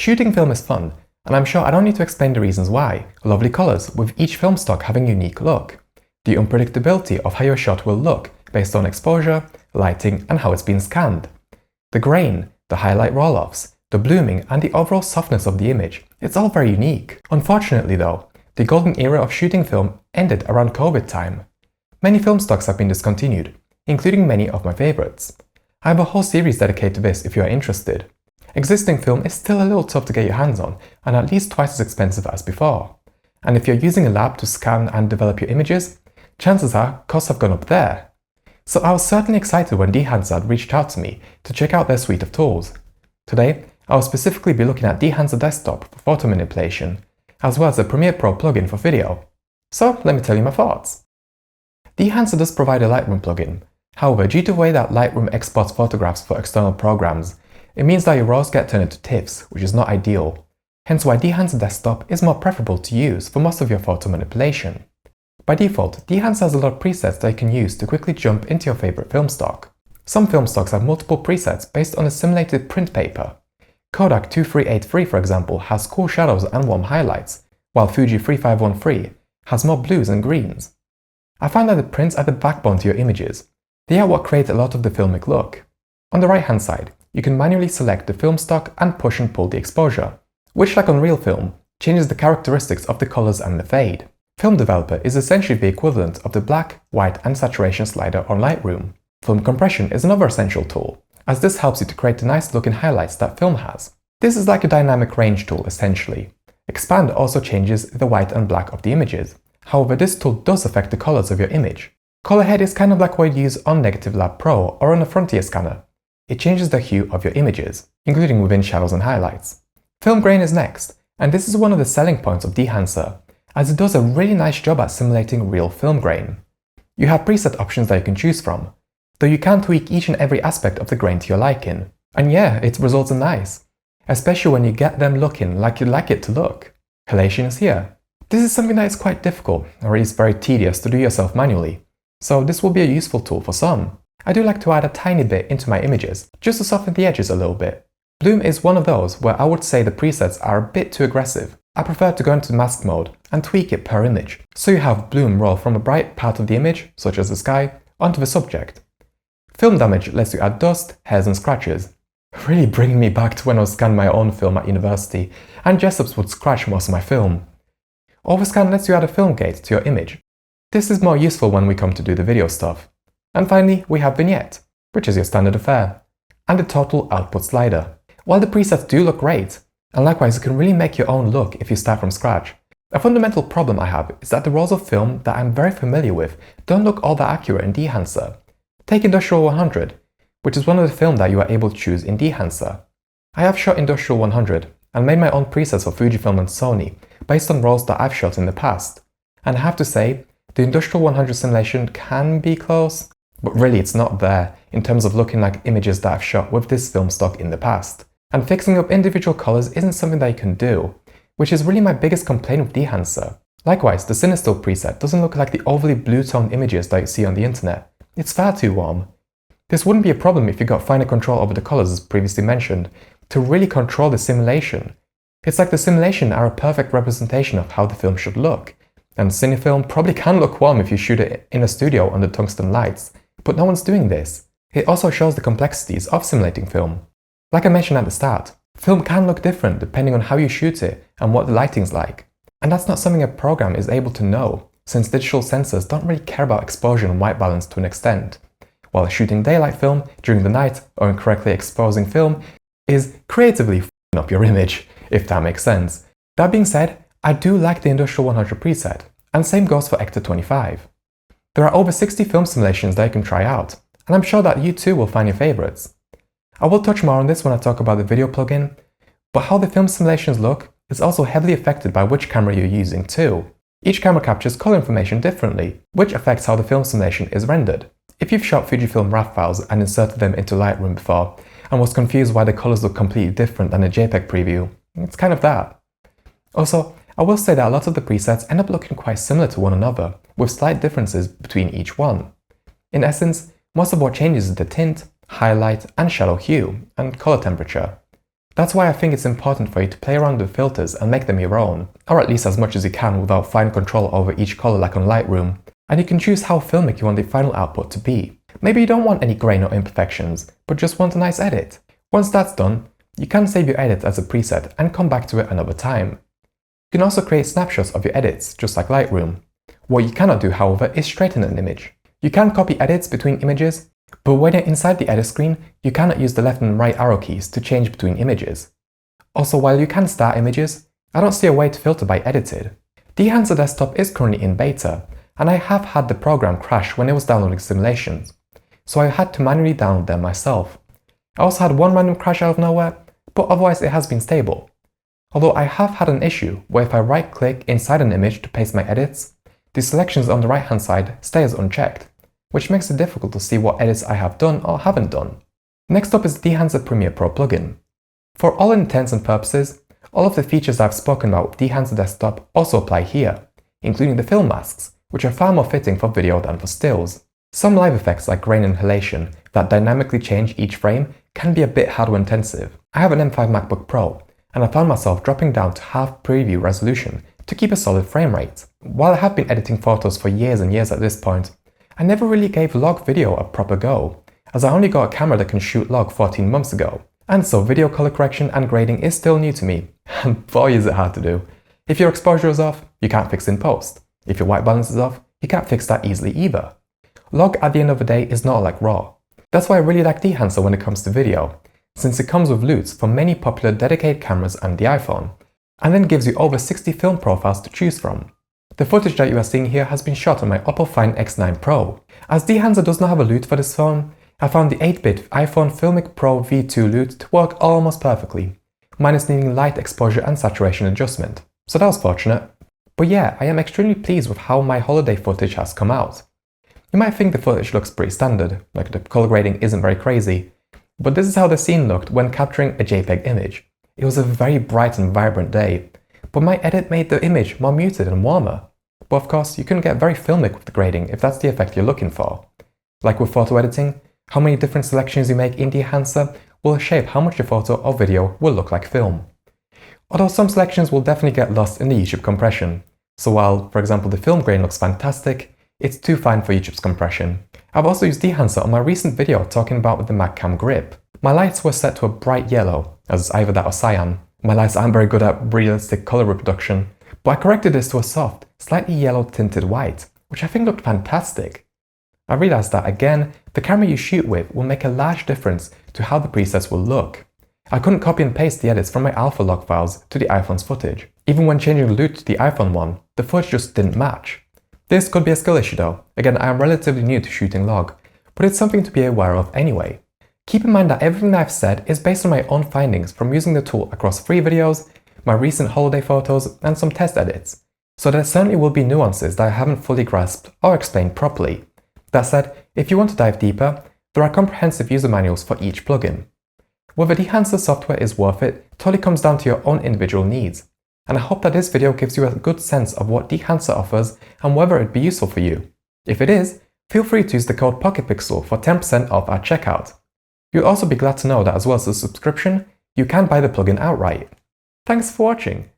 Shooting film is fun, and I'm sure I don't need to explain the reasons why. Lovely colours, with each film stock having a unique look. The unpredictability of how your shot will look based on exposure, lighting, and how it's been scanned. The grain, the highlight roll-offs, the blooming, and the overall softness of the image. It's all very unique. Unfortunately though, the golden era of shooting film ended around COVID time. Many film stocks have been discontinued, including many of my favourites. I have a whole series dedicated to this if you are interested. Existing film is still a little tough to get your hands on and at least twice as expensive as before. And if you're using a lab to scan and develop your images, chances are costs have gone up there. So I was certainly excited when Dehancer reached out to me to check out their suite of tools. Today, I will specifically be looking at Dehancer Desktop for photo manipulation, as well as the Premiere Pro plugin for video. So let me tell you my thoughts. Dehancer does provide a Lightroom plugin. However, due to the way that Lightroom exports photographs for external programs, it means that your RAWs get turned into TIFFs, which is not ideal. Hence why Dehancer Desktop is more preferable to use for most of your photo manipulation. By default, Dehancer has a lot of presets that you can use to quickly jump into your favorite film stock. Some film stocks have multiple presets based on a simulated print paper. Kodak 2383, for example, has cool shadows and warm highlights, while Fuji 3513 has more blues and greens. I find that the prints are the backbone to your images. They are what create a lot of the filmic look. On the right hand side, you can manually select the film stock and push and pull the exposure, which, like on real film, changes the characteristics of the colors and the fade. Film Developer is essentially the equivalent of the black, white and saturation slider on Lightroom. Film Compression is another essential tool, as this helps you to create the nice looking highlights that film has. This is like a dynamic range tool essentially. Expand also changes the white and black of the images. However, this tool does affect the colors of your image. Color Head is kind of like what you use on Negative Lab Pro or on a Frontier scanner. It changes the hue of your images, including within shadows and highlights. Film Grain is next, and this is one of the selling points of Dehancer, as it does a really nice job at simulating real film grain. You have preset options that you can choose from, though you can tweak each and every aspect of the grain to your liking. And yeah, its results are nice, especially when you get them looking like you'd like it to look. Halation is here. This is something that is quite difficult, or is very tedious to do yourself manually, so this will be a useful tool for some. I do like to add a tiny bit into my images, just to soften the edges a little bit. Bloom is one of those where I would say the presets are a bit too aggressive. I prefer to go into mask mode and tweak it per image, so you have bloom roll from a bright part of the image, such as the sky, onto the subject. Film Damage lets you add dust, hairs and scratches, really bringing me back to when I was scanning my own film at university and Jessups would scratch most of my film. Overscan lets you add a film gate to your image. This is more useful when we come to do the video stuff. And finally, we have Vignette, which is your standard affair, and the total output slider. While the presets do look great, and likewise you can really make your own look if you start from scratch, a fundamental problem I have is that the rolls of film that I'm very familiar with don't look all that accurate in Dehancer. Take Industrial 100, which is one of the film that you are able to choose in Dehancer. I have shot Industrial 100 and made my own presets for Fujifilm and Sony based on rolls that I've shot in the past, and I have to say, the Industrial 100 simulation can be close, but really it's not there in terms of looking like images that I've shot with this film stock in the past. And fixing up individual colors isn't something that you can do, which is really my biggest complaint with Dehancer. Likewise, the Cinestill preset doesn't look like the overly blue-toned images that you see on the internet. It's far too warm. This wouldn't be a problem if you got finer control over the colors as previously mentioned, to really control the simulation. It's like the simulation are a perfect representation of how the film should look. And Cinefilm probably can look warm if you shoot it in a studio under tungsten lights, but no one's doing this. It also shows the complexities of simulating film. Like I mentioned at the start, film can look different depending on how you shoot it and what the lighting's like. And that's not something a program is able to know, since digital sensors don't really care about exposure and white balance to an extent. While shooting daylight film during the night or incorrectly exposing film is creatively f***ing up your image, if that makes sense. That being said, I do like the Industrial 100 preset, and same goes for Ecto 25. There are over 60 film simulations that you can try out, and I'm sure that you too will find your favorites. I will touch more on this when I talk about the video plugin, but how the film simulations look is also heavily affected by which camera you're using too. Each camera captures color information differently, which affects how the film simulation is rendered. If you've shot Fujifilm RAW files and inserted them into Lightroom before, and was confused why the colors look completely different than a JPEG preview, it's kind of that. Also, I will say that a lot of the presets end up looking quite similar to one another, with slight differences between each one. In essence, most of what changes is the tint, highlight and shadow hue, and color temperature. That's why I think it's important for you to play around with filters and make them your own, or at least as much as you can without fine control over each color like on Lightroom, and you can choose how filmic you want the final output to be. Maybe you don't want any grain or imperfections, but just want a nice edit. Once that's done, you can save your edit as a preset and come back to it another time. You can also create snapshots of your edits, just like Lightroom. What you cannot do, however, is straighten an image. You can copy edits between images, but when you're inside the edit screen, you cannot use the left and right arrow keys to change between images. Also, while you can star images, I don't see a way to filter by edited. Dehancer Desktop is currently in beta, and I have had the program crash when it was downloading simulations, so I had to manually download them myself. I also had one random crash out of nowhere, but otherwise it has been stable. Although I have had an issue where if I right-click inside an image to paste my edits, the selections on the right-hand side stay as unchecked, which makes it difficult to see what edits I have done or haven't done. Next up is the Dehancer Premiere Pro plugin. For all intents and purposes, all of the features I've spoken about with Dehancer Desktop also apply here, including the film masks, which are far more fitting for video than for stills. Some live effects like grain and halation that dynamically change each frame can be a bit hardware intensive. I have an M5 MacBook Pro, and I found myself dropping down to half preview resolution to keep a solid frame rate. While I have been editing photos for years and years at this point, I never really gave log video a proper go, as I only got a camera that can shoot log 14 months ago, and so video color correction and grading is still new to me, and boy is it hard to do. If your exposure is off, you can't fix in post. If your white balance is off, you can't fix that easily either. Log at the end of the day is not like raw. That's why I really like Dehancer when it comes to video, since it comes with loots for many popular dedicated cameras and the iPhone, and then gives you over 60 film profiles to choose from. The footage that you are seeing here has been shot on my Oppo Find X9 Pro. As Dehancer does not have a loot for this phone, I found the 8-bit iPhone Filmic Pro V2 loot to work almost perfectly, minus needing light exposure and saturation adjustment, so that was fortunate. But yeah, I am extremely pleased with how my holiday footage has come out. You might think the footage looks pretty standard, like the color grading isn't very crazy, but this is how the scene looked when capturing a JPEG image. It was a very bright and vibrant day, but my edit made the image more muted and warmer. But of course, you can get very filmic with the grading if that's the effect you're looking for. Like with photo editing, how many different selections you make in Dehancer will shape how much your photo or video will look like film. Although some selections will definitely get lost in the YouTube compression. So while, for example, the film grain looks fantastic, it's too fine for YouTube's compression. I've also used Dehancer on my recent video talking about the Mac-Cam grip. My lights were set to a bright yellow, as either that or cyan. My lights aren't very good at realistic color reproduction, but I corrected this to a soft, slightly yellow tinted white, which I think looked fantastic. I realized that again, the camera you shoot with will make a large difference to how the presets will look. I couldn't copy and paste the edits from my alpha log files to the iPhone's footage. Even when changing the loot to the iPhone one, the footage just didn't match. This could be a skill issue though. Again, I am relatively new to shooting log, but it's something to be aware of anyway. Keep in mind that everything I've said is based on my own findings from using the tool across 3 videos, my recent holiday photos, and some test edits. So there certainly will be nuances that I haven't fully grasped or explained properly. That said, if you want to dive deeper, there are comprehensive user manuals for each plugin. Whether Dehancer software is worth it totally comes down to your own individual needs, and I hope that this video gives you a good sense of what Dehancer offers and whether it'd be useful for you. If it is, feel free to use the code PocketPixel for 10% off at checkout. You'll also be glad to know that as well as a subscription, you can buy the plugin outright. Thanks for watching!